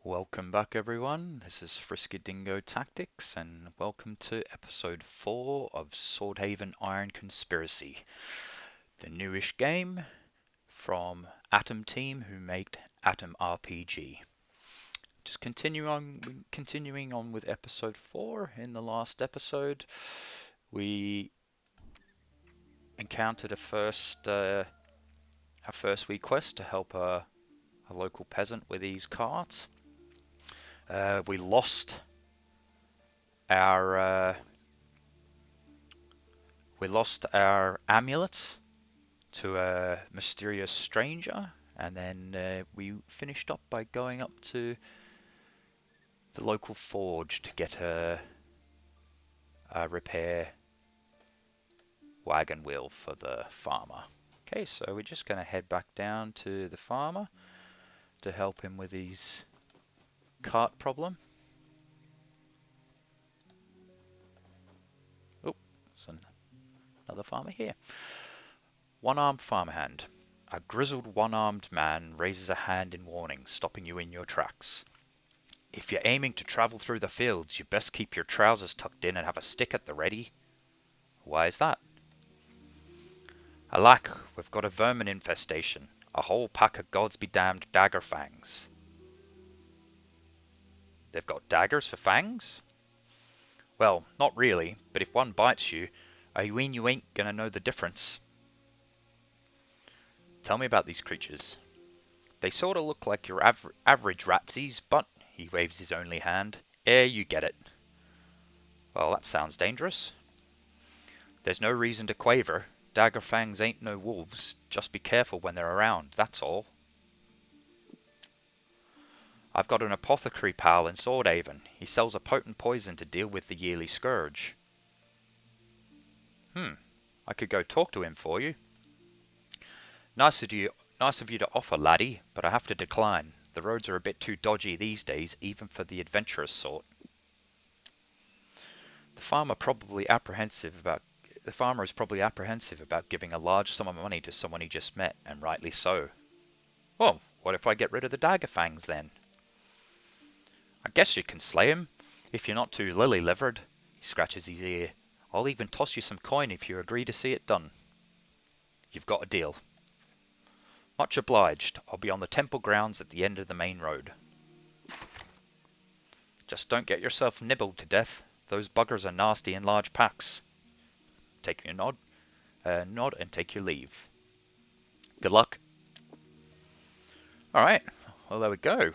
Welcome back everyone, this is FriskyDingo Tactics and welcome to episode 4 of Swordhaven Iron Conspiracy, the newish game from Atom Team who made Atom RPG. Just continuing on with episode 4. In the last episode we encountered our first wee quest to help a local peasant with these carts. We lost our amulet to a mysterious stranger, and then we finished up by going up to the local forge to get a repair wagon wheel for the farmer. Okay, so we're just going to head back down to the farmer to help him with his cart problem. Oh, there's another farmer here. One-armed farmhand. A grizzled one-armed man raises a hand in warning, stopping you in your tracks. If you're aiming to travel through the fields, you best keep your trousers tucked in and have a stick at the ready. Why is that? Alack, we've got a vermin infestation. A whole pack of gods be damned dagger fangs. They've got daggers for fangs? Well, not really, but if one bites you, I ween you ain't gonna know the difference. Tell me about these creatures. They sorta look like your average ratsies, but, he waves his only hand, you get it. Well, that sounds dangerous. There's no reason to quaver. Dagger fangs ain't no wolves. Just be careful when they're around, that's all. I've got an apothecary pal in Swordhaven. He sells a potent poison to deal with the yearly scourge. I could go talk to him for you. Nice of you to offer, laddie, but I have to decline. The roads are a bit too dodgy these days, even for the adventurous sort. The farmer is probably apprehensive about giving a large sum of money to someone he just met, and rightly so. Well, what if I get rid of the dagger fangs then? I guess you can slay him, if you're not too lily-livered. He scratches his ear. I'll even toss you some coin if you agree to see it done. You've got a deal. Much obliged. I'll be on the temple grounds at the end of the main road. Just don't get yourself nibbled to death. Those buggers are nasty in large packs. Take your nod and take your leave. Good luck. Alright, well there we go.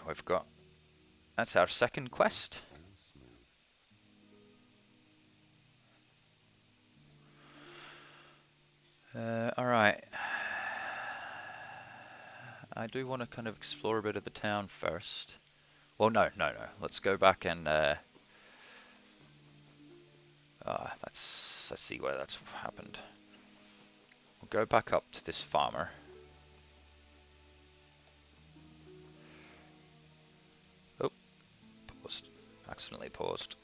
That's our second quest. Alright. I do want to kind of explore a bit of the town first. Well, no. Let's go back and let's see where that's happened. We'll go back up to this farmer. Oh, paused. Accidentally paused.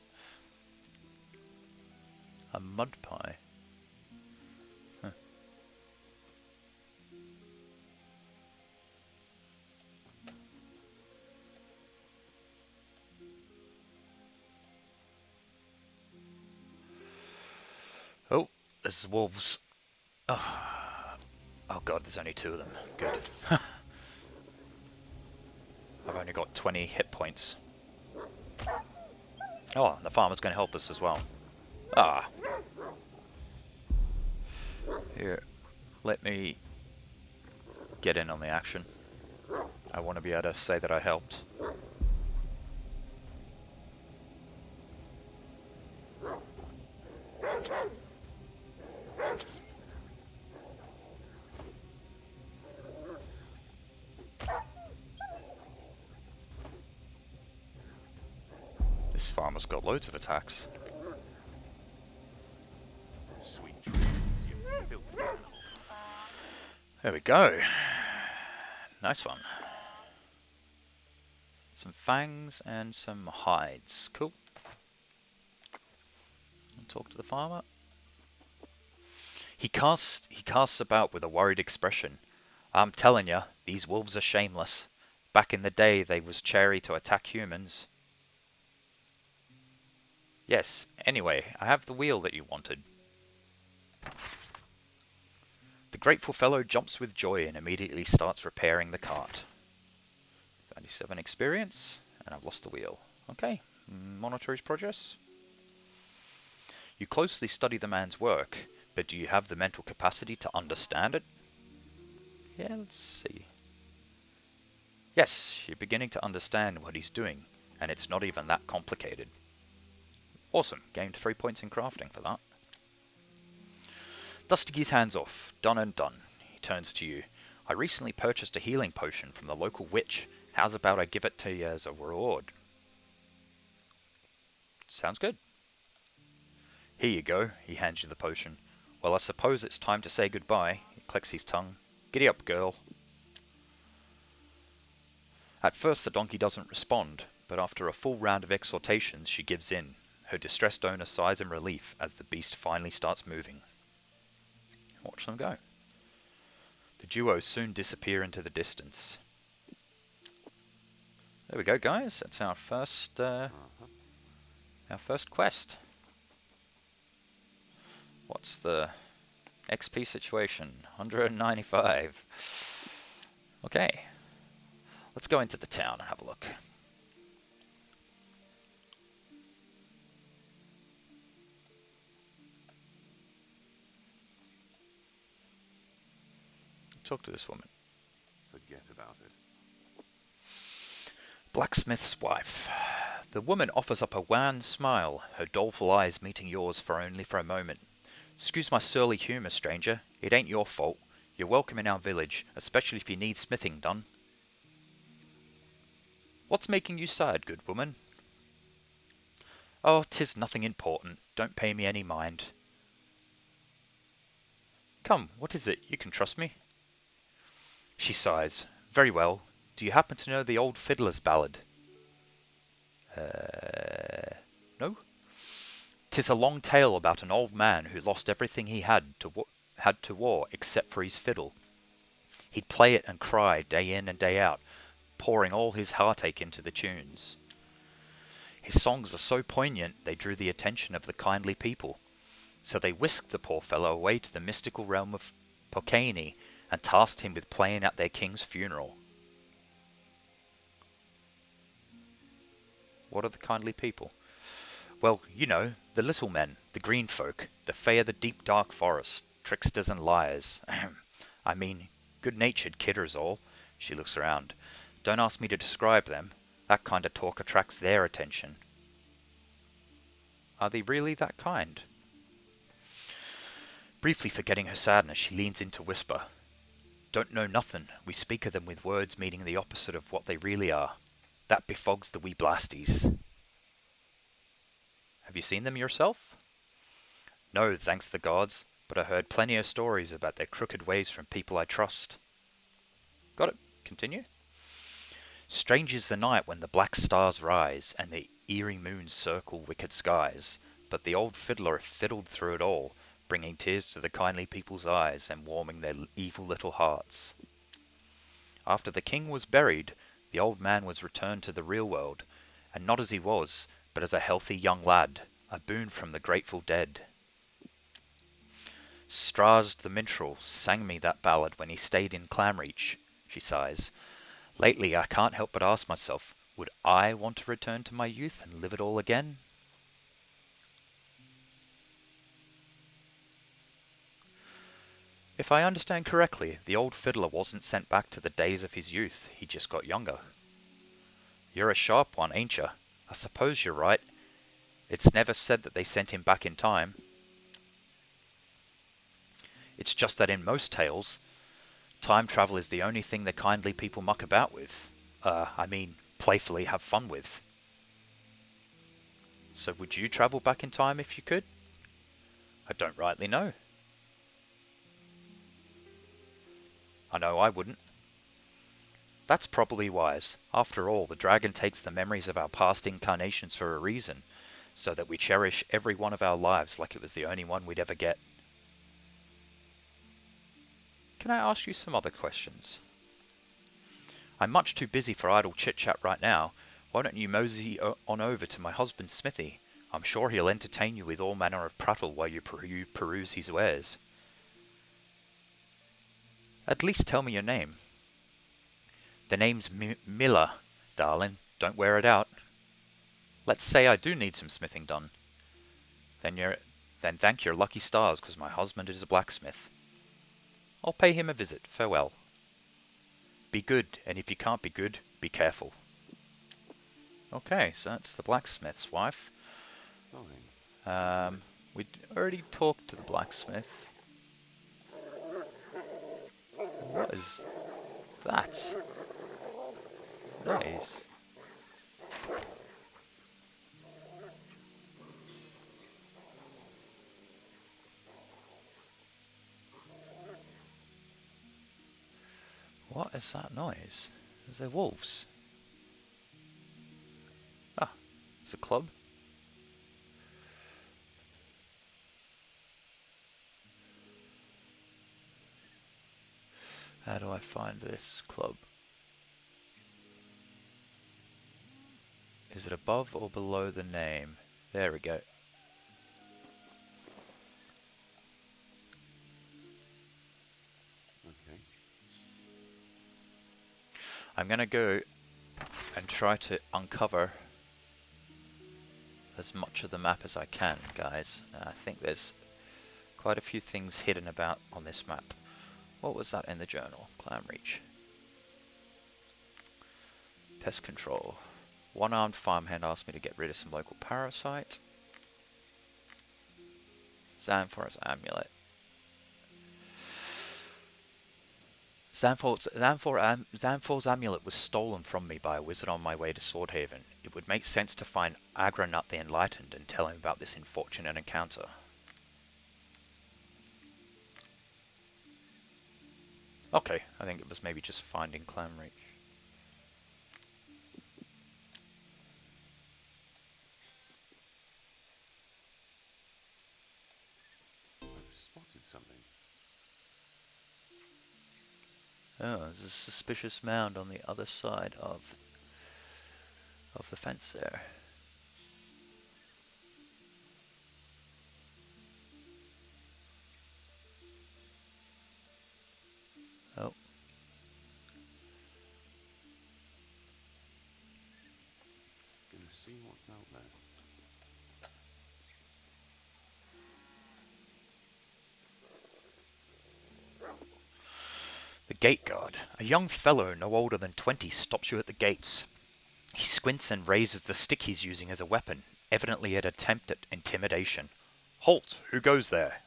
A mud pie. Huh. Oh, there's wolves. Oh god, there's only 2 of them. Good. I've only got 20 hit points. Oh, the farmer's going to help us as well. Here, let me get in on the action. I want to be able to say that I helped. This farmer's got loads of attacks. There we go. Nice one. Some fangs and some hides. Cool. I'll talk to the farmer. He casts about with a worried expression. I'm telling ya, these wolves are shameless. Back in the day, they was cherry to attack humans. Yes, anyway, I have the wheel that you wanted. The grateful fellow jumps with joy and immediately starts repairing the cart. 37 experience, and I've lost the wheel. Okay, monitor his progress. You closely study the man's work, but do you have the mental capacity to understand it? Yeah, let's see. Yes, you're beginning to understand what he's doing, and it's not even that complicated. Awesome, gained 3 points in crafting for that. Dusting his hands off, done and done, he turns to you. I recently purchased a healing potion from the local witch. How's about I give it to you as a reward? Sounds good. Here you go, he hands you the potion. Well, I suppose it's time to say goodbye. He clicks his tongue. Giddy up, girl. At first the donkey doesn't respond, but after a full round of exhortations she gives in. Her distressed owner sighs in relief as the beast finally starts moving. Watch them go. The duo soon disappear into the distance. There we go, guys. That's our first quest. What's the XP situation? 195. Okay. Let's go into the town and have a look. Talk to this woman. Forget about it. Blacksmith's wife. The woman offers up a wan smile, her doleful eyes meeting yours only for a moment. Excuse my surly humour, stranger. It ain't your fault. You're welcome in our village, especially if you need smithing done. What's making you sad, good woman? Oh, 'tis nothing important. Don't pay me any mind. Come, what is it? You can trust me. She sighs. Very well. Do you happen to know the old fiddler's ballad? No? 'Tis a long tale about an old man who lost everything he had to war except for his fiddle. He'd play it and cry day in and day out, pouring all his heartache into the tunes. His songs were so poignant they drew the attention of the kindly people, so they whisked the poor fellow away to the mystical realm of Pokani and tasked him with playing at their king's funeral. What are the kindly people? Well, you know, the little men, the green folk, the fae of the deep dark forest, tricksters and liars. I mean, good-natured kidders all. She looks around. Don't ask me to describe them. That kind of talk attracts their attention. Are they really that kind? Briefly forgetting her sadness, she leans in to whisper. Don't know nothin'. We speak of them with words meaning the opposite of what they really are. That befogs the wee blasties. Have you seen them yourself? No, thanks the gods, but I heard plenty of stories about their crooked ways from people I trust. Got it. Continue. Strange is the night when the black stars rise, and the eerie moons circle wicked skies, but the old fiddler fiddled through it all, bringing tears to the kindly people's eyes and warming their evil little hearts. After the king was buried, the old man was returned to the real world, and not as he was, but as a healthy young lad, a boon from the grateful dead. Strazd the minstrel sang me that ballad when he stayed in Clamreach, she sighs. Lately I can't help but ask myself, would I want to return to my youth and live it all again? If I understand correctly, the old fiddler wasn't sent back to the days of his youth, he just got younger. You're a sharp one, ain't you? I suppose you're right. It's never said that they sent him back in time. It's just that in most tales, time travel is the only thing the kindly people muck about with. Playfully have fun with. So would you travel back in time if you could? I don't rightly know. I know I wouldn't. That's probably wise. After all, the dragon takes the memories of our past incarnations for a reason, so that we cherish every one of our lives like it was the only one we'd ever get. Can I ask you some other questions? I'm much too busy for idle chit-chat right now. Why don't you mosey on over to my husband's smithy? I'm sure he'll entertain you with all manner of prattle while you peruse his wares. At least tell me your name. The name's Miller, darling. Don't wear it out. Let's say I do need some smithing done. Then thank your lucky stars, because my husband is a blacksmith. I'll pay him a visit. Farewell. Be good, and if you can't be good, be careful. Okay, so that's the blacksmith's wife. Fine. We already talked to the blacksmith. What is that noise? What is that noise? Is there wolves? Ah, it's a club. How do I find this club? Is it above or below the name? There we go. Okay. I'm gonna go and try to uncover as much of the map as I can, guys. I think there's quite a few things hidden about on this map. What was that in the journal? Clamreach. Pest control. One-armed farmhand asked me to get rid of some local parasite. Xanfor's amulet. Xanfor's amulet was stolen from me by a wizard on my way to Swordhaven. It would make sense to find Agranut the Enlightened and tell him about this unfortunate encounter. Okay, I think it was maybe just finding Clamreach. I've spotted something. Oh, there's a suspicious mound on the other side of the fence there. Oh. Gonna see what's out there. The gate guard. A young fellow no older than 20 stops you at the gates. He squints and raises the stick he's using as a weapon, evidently an attempt at intimidation. Halt! Who goes there?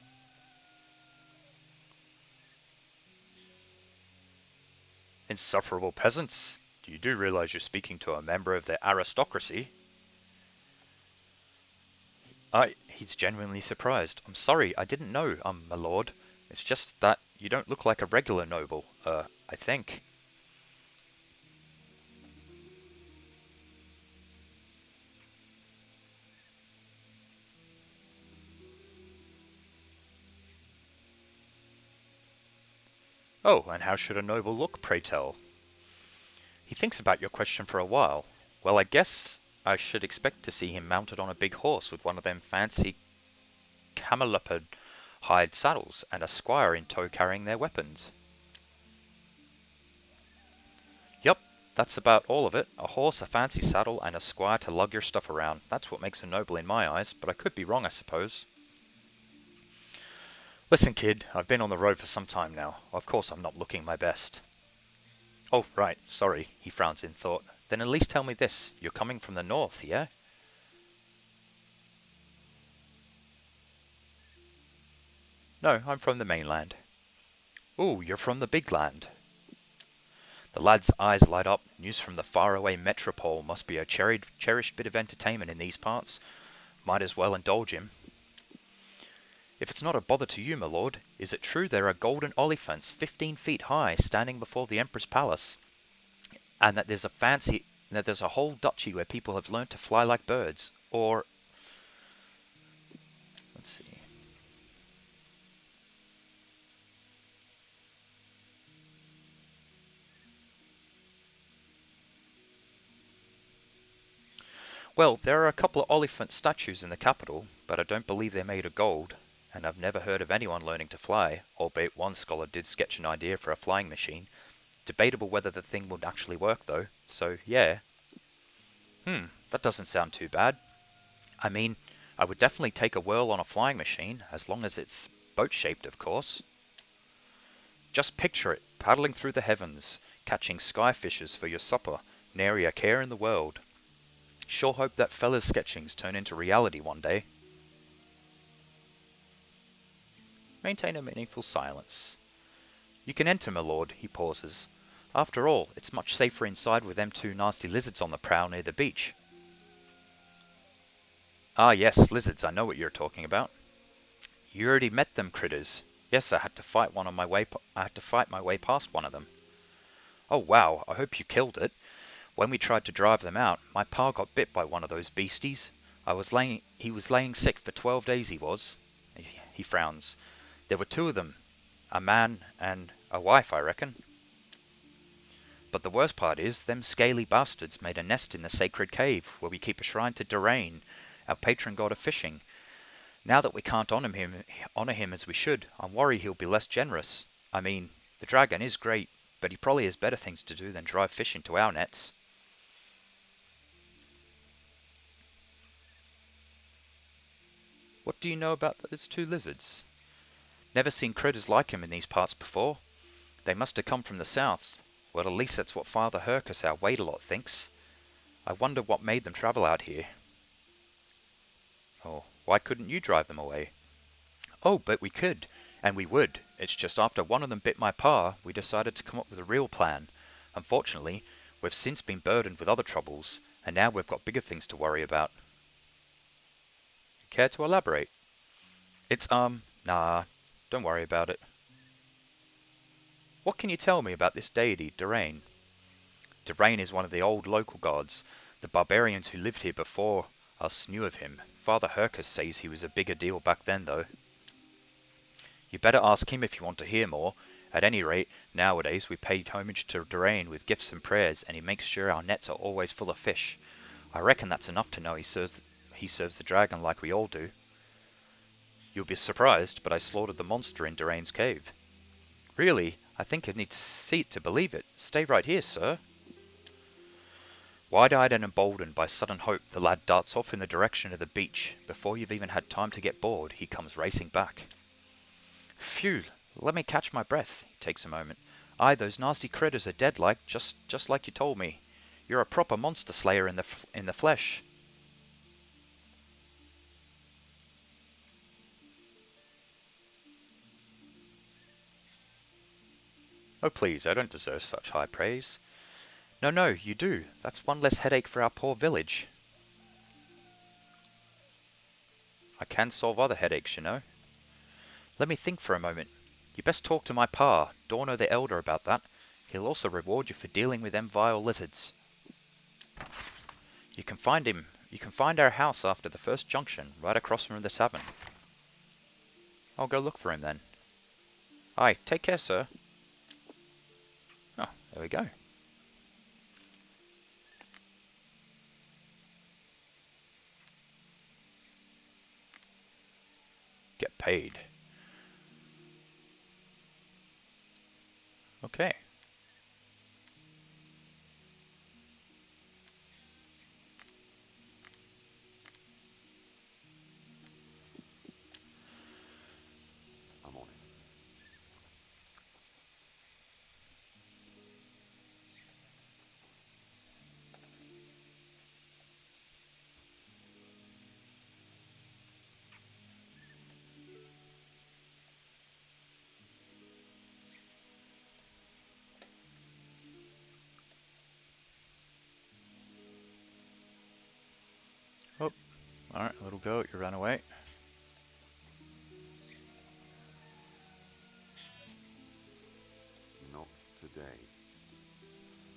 Insufferable peasants! You do realize you're speaking to a member of the aristocracy? He's genuinely surprised. I'm sorry, I didn't know, my lord. It's just that you don't look like a regular noble, I think. Oh, and how should a noble look, pray tell? He thinks about your question for a while. Well, I guess I should expect to see him mounted on a big horse with one of them fancy camelopard hide saddles, and a squire in tow carrying their weapons. Yup, that's about all of it. A horse, a fancy saddle, and a squire to lug your stuff around. That's what makes a noble in my eyes, but I could be wrong, I suppose. Listen, kid, I've been on the road for some time now. Of course I'm not looking my best. Oh, right, sorry, he frowns in thought. Then at least tell me this. You're coming from the north, yeah? No, I'm from the mainland. Ooh, you're from the big land. The lad's eyes light up. News from the faraway metropole must be a cherished bit of entertainment in these parts. Might as well indulge him. If it's not a bother to you, my lord, is it true there are golden oliphants 15 feet high standing before the Emperor's palace, and that there's a whole duchy where people have learnt to fly like birds? Or, let's see. Well, there are a couple of Oliphant statues in the capital, but I don't believe they're made of gold, and I've never heard of anyone learning to fly, albeit one scholar did sketch an idea for a flying machine. Debatable whether the thing would actually work though, so yeah. That doesn't sound too bad. I mean, I would definitely take a whirl on a flying machine, as long as it's boat-shaped, of course. Just picture it, paddling through the heavens, catching sky fishes for your supper, nary a care in the world. Sure hope that fella's sketchings turn into reality one day. Maintain a meaningful silence. You can enter, my lord, he pauses. After all, it's much safer inside with them two nasty lizards on the prow near the beach. Ah yes, lizards, I know what you're talking about. You already met them critters. Yes, I had to fight my way past one of them. Oh wow, I hope you killed it. When we tried to drive them out, my pa got bit by one of those beasties. He was laying sick for 12 days he was. He frowns. There were two of them. A man and a wife, I reckon. But the worst part is, them scaly bastards made a nest in the sacred cave, where we keep a shrine to Durain, our patron god of fishing. Now that we can't honor him as we should, I'm worried he'll be less generous. I mean, the dragon is great, but he probably has better things to do than drive fish into our nets. What do you know about those two lizards? Never seen critters like 'em in these parts before. They must have come from the south. Well, at least that's what Father Hercus, our wait-a-lot, thinks. I wonder what made them travel out here. Oh, why couldn't you drive them away? Oh, but we could, and we would. It's just after one of them bit my pa, we decided to come up with a real plan. Unfortunately, we've since been burdened with other troubles, and now we've got bigger things to worry about. Care to elaborate? It's, nah, don't worry about it. What can you tell me about this deity, Durain? Durain is one of the old local gods. The barbarians who lived here before us knew of him. Father Hercus says he was a bigger deal back then, though. You better ask him if you want to hear more. At any rate, nowadays we pay homage to Durain with gifts and prayers, and he makes sure our nets are always full of fish. I reckon that's enough to know he serves the dragon like we all do. You'll be surprised, but I slaughtered the monster in Durain's cave. Really? I think you'd need to see it to believe it. Stay right here, sir. Wide-eyed and emboldened by sudden hope, the lad darts off in the direction of the beach. Before you've even had time to get bored, he comes racing back. Phew, let me catch my breath. He takes a moment. Aye, those nasty critters are dead like, just like you told me. You're a proper monster slayer in the flesh. Oh please, I don't deserve such high praise. No, no, you do. That's one less headache for our poor village. I can solve other headaches, you know. Let me think for a moment. You best talk to my pa, Dorno the Elder, about that. He'll also reward you for dealing with them vile lizards. You can find our house after the first junction, right across from the tavern. I'll go look for him then. Aye, take care, sir. Oh, there we go. Get paid. Okay. I'm on it. Oh, alright, little goat, you ran away. Not today.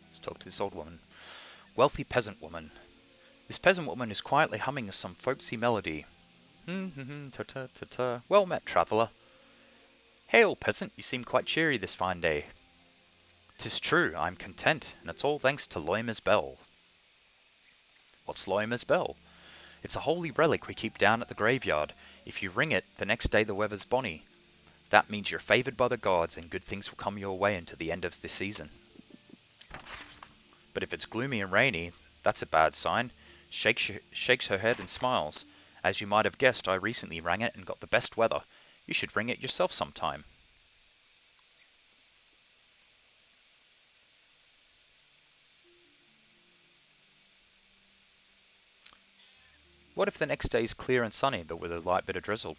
Let's talk to this old woman. Wealthy peasant woman. This peasant woman is quietly humming some folksy melody. Ta-ta-ta-ta. Well met, traveller. Hail, peasant, you seem quite cheery this fine day. 'Tis true, I'm content, and it's all thanks to Loima's bell. Sloimer's bell. It's a holy relic we keep down at the graveyard. If you ring it, the next day the weather's bonny. That means you're favoured by the gods and good things will come your way until the end of this season. But if it's gloomy and rainy, that's a bad sign. Shakes her head and smiles. As you might have guessed, I recently rang it and got the best weather. You should ring it yourself sometime. What if the next day's clear and sunny, but with a light bit of drizzle?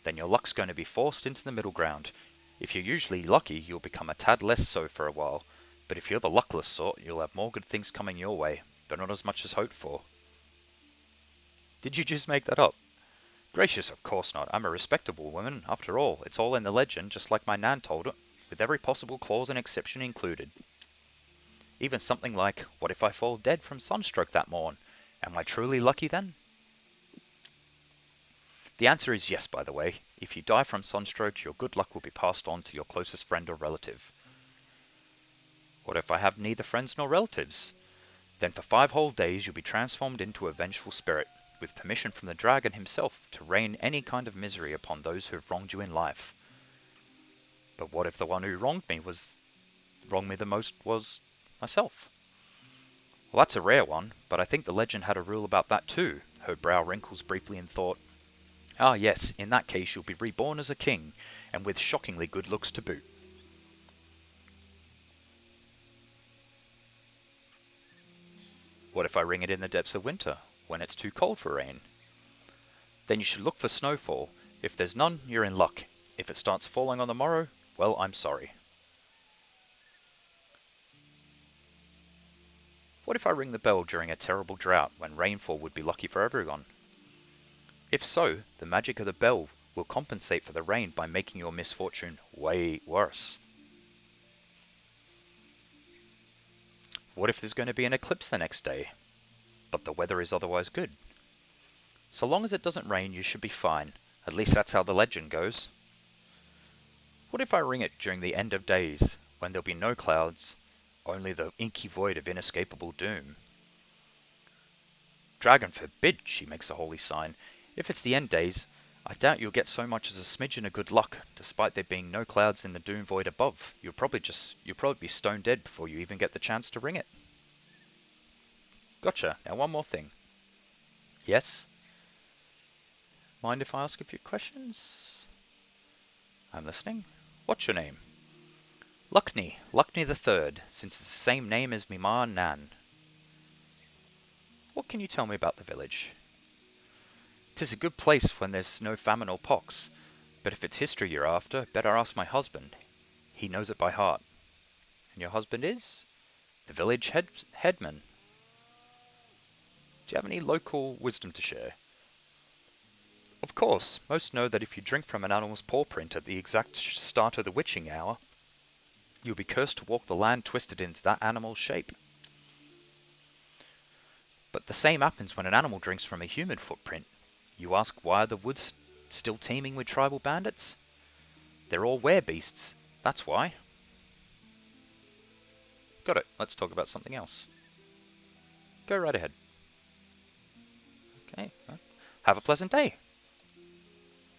Then your luck's going to be forced into the middle ground. If you're usually lucky, you'll become a tad less so for a while. But if you're the luckless sort, you'll have more good things coming your way, but not as much as hoped for. Did you just make that up? Gracious, of course not. I'm a respectable woman. After all, it's all in the legend, just like my nan told it, with every possible clause and exception included. Even something like, what if I fall dead from sunstroke that morn? Am I truly lucky then? The answer is yes, by the way. If you die from sunstroke, your good luck will be passed on to your closest friend or relative. What if I have neither friends nor relatives? Then for 5 whole days you'll be transformed into a vengeful spirit, with permission from the dragon himself to rain any kind of misery upon those who have wronged you in life. But what if the one who wronged me the most was myself? Well, that's a rare one, but I think the legend had a rule about that too. Her brow wrinkles briefly in thought. Ah yes, in that case you'll be reborn as a king, and with shockingly good looks to boot. What if I ring it in the depths of winter, when it's too cold for rain? Then you should look for snowfall. If there's none, you're in luck. If it starts falling on the morrow, well, I'm sorry. What if I ring the bell during a terrible drought, when rainfall would be lucky for everyone? If so, the magic of the bell will compensate for the rain by making your misfortune way worse. What if there's going to be an eclipse the next day, but the weather is otherwise good? So long as it doesn't rain, you should be fine. At least that's how the legend goes. What if I ring it during the end of days, when there'll be no clouds, only the inky void of inescapable doom? Dragon forbid, she makes a holy sign. If it's the end days, I doubt you'll get so much as a smidgen of good luck, despite there being no clouds in the doom void above. You'll probably be stone dead before you even get the chance to ring it. Gotcha. Now one more thing. Yes? Mind if I ask a few questions? I'm listening. What's your name? Luckney the Third, since it's the same name as me ma and nan. What can you tell me about the village? 'Tis a good place when there's no famine or pox, but if it's history you're after, better ask my husband. He knows it by heart. And your husband is? The village headman. Do you have any local wisdom to share? Of course, most know that if you drink from an animal's paw print at the exact start of the witching hour, you'll be cursed to walk the land twisted into that animal's shape. But the same happens when an animal drinks from a human footprint. You ask why are the woods still teeming with tribal bandits? They're all werebeasts, that's why. Got it, let's talk about something else. Go right ahead. Okay, well, have a pleasant day.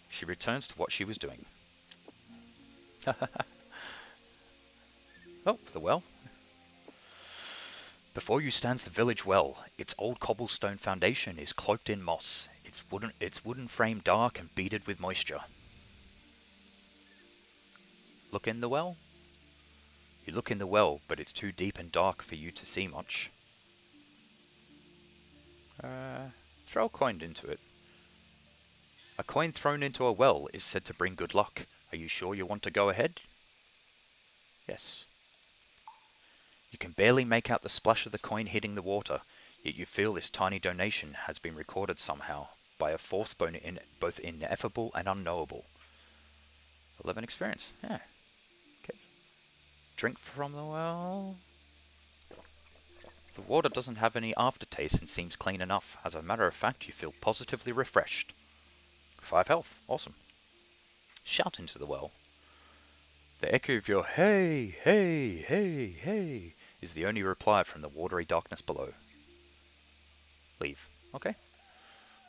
She returns to what she was doing. Oh, the well. Before you stands the village well. Its old cobblestone foundation is cloaked in moss. Its wooden frame dark and beaded with moisture. Look in the well? You look in the well, but it's too deep and dark for you to see much. Throw a coin into it. A coin thrown into a well is said to bring good luck. Are you sure you want to go ahead? Yes. You can barely make out the splash of the coin hitting the water, yet you feel this tiny donation has been recorded somehow, by a force both ineffable and unknowable. 11 experience, yeah. Okay. Drink from the well. The water doesn't have any aftertaste and seems clean enough. As a matter of fact, you feel positively refreshed. 5 health, awesome. Shout into the well. The echo of your hey, hey, hey, hey is the only reply from the watery darkness below. Leave. Okay.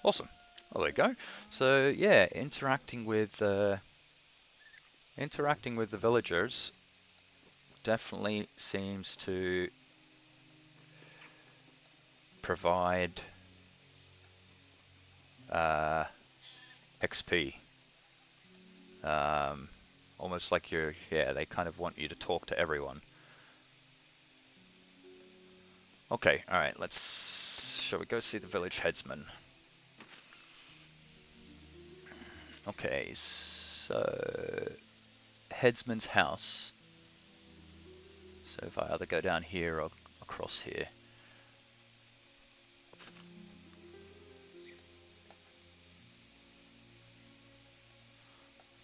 Awesome. Well, there you go. So yeah, interacting with the villagers definitely seems to provide XP. Um, Almost like they kind of want you to talk to everyone. Okay, alright, shall we go see the village headsman? Okay, so, headsman's house. So if I either go down here or across here.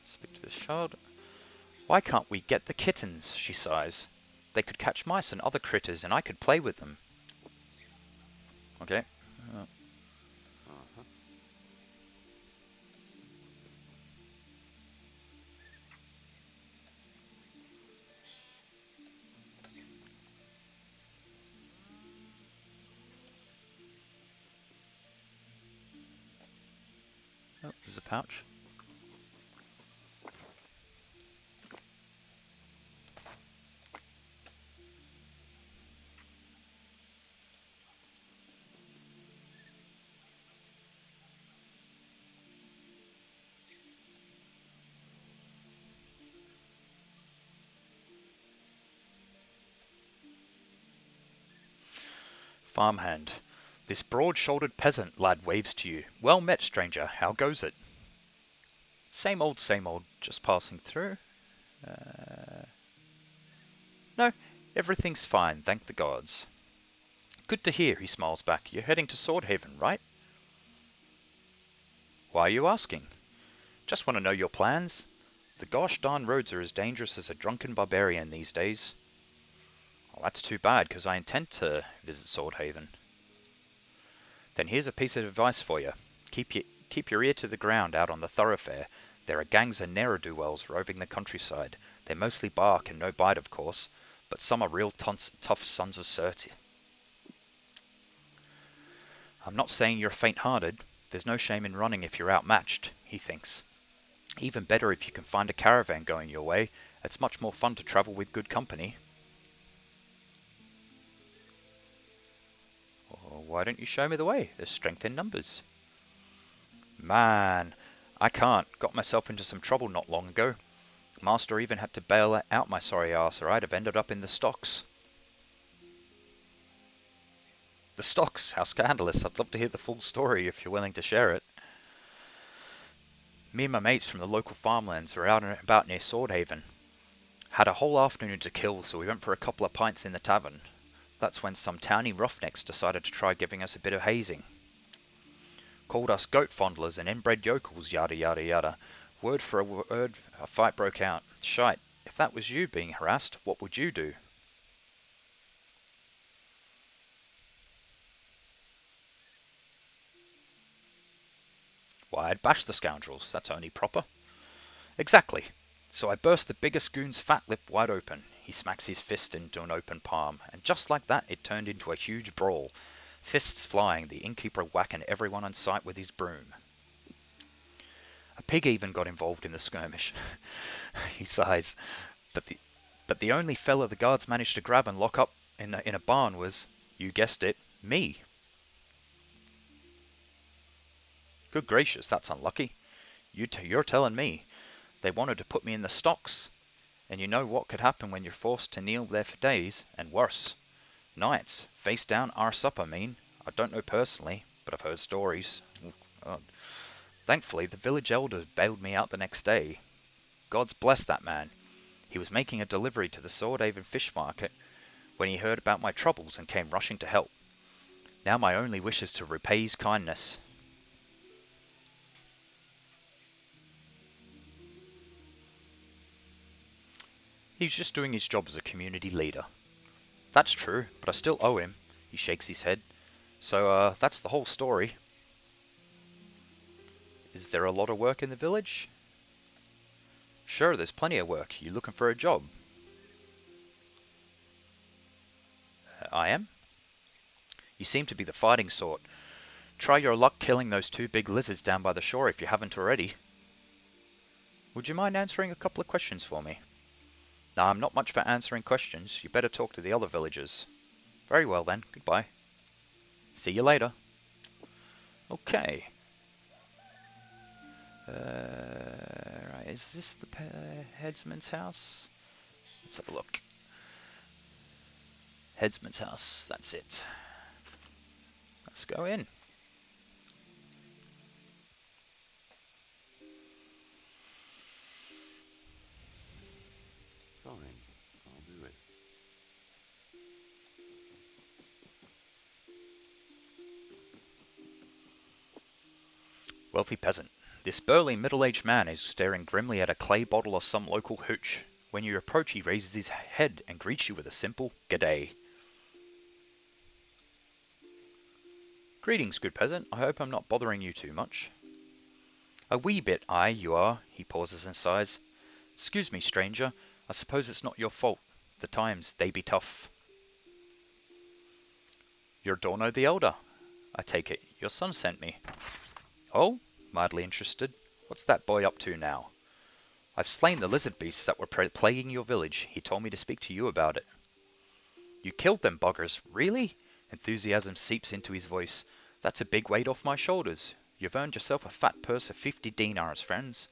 Speak to this child. Why can't we get the kittens, she sighs. They could catch mice and other critters and I could play with them. Okay. Uh-huh. Oh, there's a pouch. Farmhand. This broad-shouldered peasant lad waves to you. Well met, stranger. How goes it? Same old, just passing through. No, everything's fine, thank the gods. Good to hear, he smiles back. You're heading to Swordhaven, right? Why are you asking? Just want to know your plans. The gosh darn roads are as dangerous as a drunken barbarian these days. Well, that's too bad, because I intend to visit Swordhaven. Then here's a piece of advice for you. Keep your ear to the ground out on the thoroughfare. There are gangs of ne'er-do-wells roving the countryside. They mostly bark and no bite, of course, but some are real tough sons of Surti. I'm not saying you're faint-hearted. There's no shame in running if you're outmatched, he thinks. Even better if you can find a caravan going your way. It's much more fun to travel with good company. Well, why don't you show me the way? There's strength in numbers. Man, I can't. Got myself into some trouble not long ago. Master even had to bail out my sorry ass or I'd have ended up in the stocks. The stocks? How scandalous. I'd love to hear the full story if you're willing to share it. Me and my mates from the local farmlands were out and about near Swordhaven. Had a whole afternoon to kill, so we went for a couple of pints in the tavern. That's when some towny roughnecks decided to try giving us a bit of hazing. Called us goat fondlers and inbred yokels, yada yada yada. Word for a word, a fight broke out. Shite, if that was you being harassed, what would you do? Why, I'd bash the scoundrels, that's only proper. Exactly. So I burst the biggest goon's fat lip wide open. He smacks his fist into an open palm, and just like that it turned into a huge brawl. Fists flying, the innkeeper whacking everyone on sight with his broom. A pig even got involved in the skirmish. He sighs. But the only fella the guards managed to grab and lock up in a barn was, you guessed it, me. Good gracious, that's unlucky. You're telling me. They wanted to put me in the stocks, and you know what could happen when you're forced to kneel there for days, and worse. Nights, face down, arse up, I mean. I don't know personally, but I've heard stories. Oh, God. Thankfully, the village elder bailed me out the next day. God's bless that man. He was making a delivery to the Swordhaven fish market when he heard about my troubles and came rushing to help. Now my only wish is to repay his kindness. He's just doing his job as a community leader. That's true, but I still owe him. He shakes his head. So, that's the whole story. Is there a lot of work in the village? Sure, there's plenty of work. You looking for a job? I am. You seem to be the fighting sort. Try your luck killing those 2 big lizards down by the shore if you haven't already. Would you mind answering a couple of questions for me? Nah, I'm not much for answering questions. You better talk to the other villagers. Very well then, goodbye. See you later. Okay. Right, is this the headsman's house? Let's have a look. Headsman's house, that's it. Let's go in. Fine, I'll do it. Wealthy peasant. This burly middle-aged man is staring grimly at a clay bottle of some local hooch. When you approach, he raises his head and greets you with a simple "G'day." Greetings, good peasant. I hope I'm not bothering you too much. A wee bit, aye, you are. He pauses and sighs. Excuse me, stranger. I suppose it's not your fault. The times, they be tough. You're Dorno the Elder. I take it your son sent me. Oh? Mildly interested. What's that boy up to now? I've slain the lizard beasts that were plaguing your village. He told me to speak to you about it. You killed them buggers, really? Enthusiasm seeps into his voice. That's a big weight off my shoulders. You've earned yourself a fat purse of 50 dinars, friends.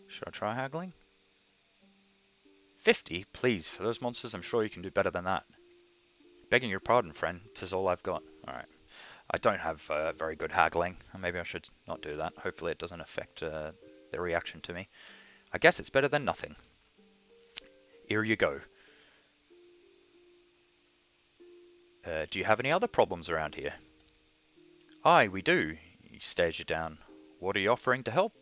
Should I try haggling? 50? Please, for those monsters, I'm sure you can do better than that. Begging your pardon, friend, 'tis all I've got. Alright. I don't have very good haggling. Maybe I should not do that. Hopefully it doesn't affect their reaction to me. I guess it's better than nothing. Here you go. Do you have any other problems around here? Aye, we do. He stares you down. What are you offering to help?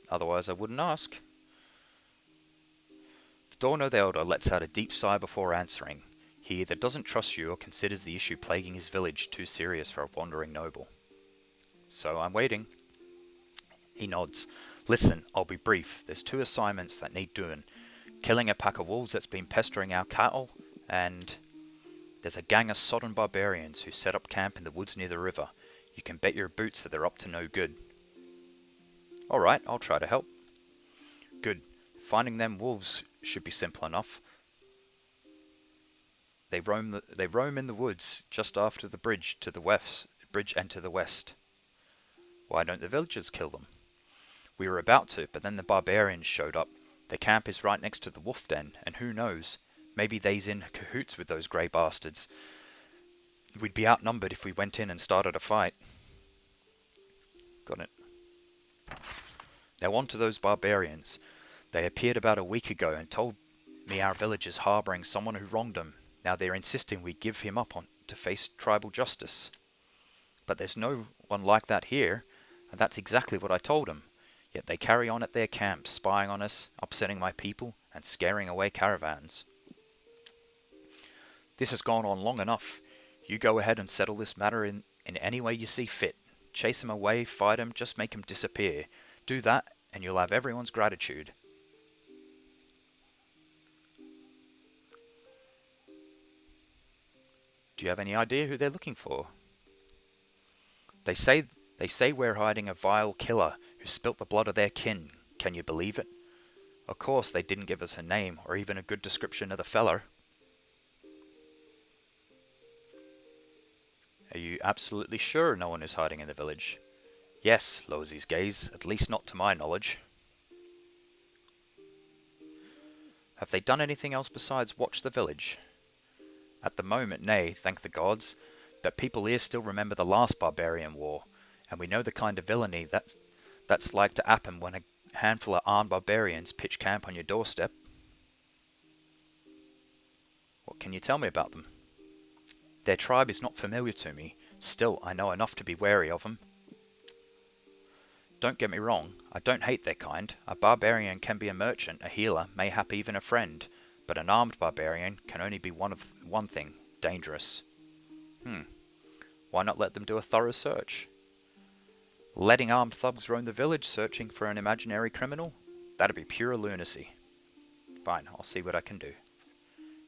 Otherwise I wouldn't ask. Dorno the Elder lets out a deep sigh before answering. He either doesn't trust you or considers the issue plaguing his village too serious for a wandering noble. So I'm waiting. He nods. Listen, I'll be brief. There's 2 assignments that need doing. Killing a pack of wolves that's been pestering our cattle, and there's a gang of sodden barbarians who set up camp in the woods near the river. You can bet your boots that they're up to no good. Alright, I'll try to help. Good. Finding them wolves should be simple enough. They roam in the woods just after the bridge to the west. Why don't the villagers kill them? We were about to, but then the barbarians showed up. The camp is right next to the wolf den, and who knows? Maybe they's in cahoots with those grey bastards. We'd be outnumbered if we went in and started a fight. Got it. Now on to those barbarians. They appeared about a week ago and told me our village is harbouring someone who wronged them. Now they're insisting we give him up to face tribal justice. But there's no one like that here, and that's exactly what I told them. Yet they carry on at their camp, spying on us, upsetting my people, and scaring away caravans. This has gone on long enough. You go ahead and settle this matter in any way you see fit. Chase them away, fight them, just make them disappear. Do that, and you'll have everyone's gratitude. Do you have any idea who they're looking for? They say we're hiding a vile killer who spilt the blood of their kin. Can you believe it? Of course they didn't give us a name or even a good description of the feller. Are you absolutely sure no one is hiding in the village? Yes, lowers his gaze, at least not to my knowledge. Have they done anything else besides watch the village? At the moment, nay, thank the gods, but people here still remember the last barbarian war, and we know the kind of villainy that's like to happen when a handful of armed barbarians pitch camp on your doorstep. What can you tell me about them? Their tribe is not familiar to me, still I know enough to be wary of them. Don't get me wrong, I don't hate their kind. A barbarian can be a merchant, a healer, mayhap even a friend, but an armed barbarian can only be one thing, dangerous. Why not let them do a thorough search? Letting armed thugs roam the village searching for an imaginary criminal? That'd be pure lunacy. Fine, I'll see what I can do.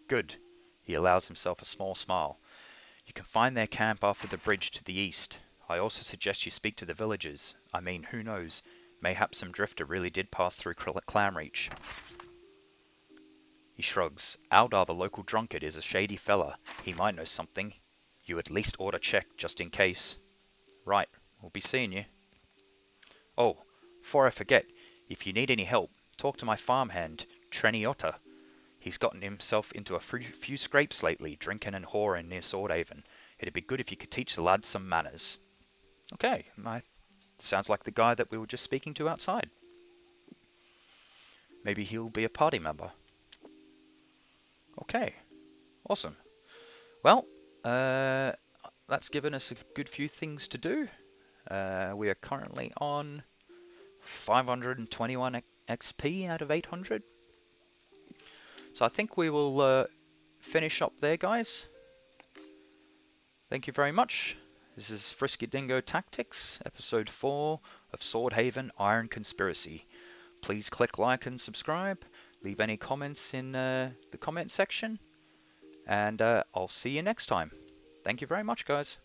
Good. He allows himself a small smile. You can find their camp after the bridge to the east. I also suggest you speak to the villagers. I mean, who knows? Mayhap some drifter really did pass through Clamreach. He shrugs. Aldar, the local drunkard, is a shady fella. He might know something. You at least ought to check, just in case. Right, we'll be seeing you. Oh, before I forget, if you need any help, talk to my farmhand, Treniotta. He's gotten himself into a few scrapes lately, drinking and whoring near Swordhaven. It'd be good if you could teach the lad some manners. Okay, sounds like the guy that we were just speaking to outside. Maybe he'll be a party member. Okay, awesome. Well, that's given us a good few things to do. We are currently on 521 XP out of 800. So I think we will finish up there, guys. Thank you very much. This is FriskyDingo Tactics, episode 4 of Swordhaven Iron Conspiracy. Please click like and subscribe. Leave any comments in the comment section. And I'll see you next time. Thank you very much, guys.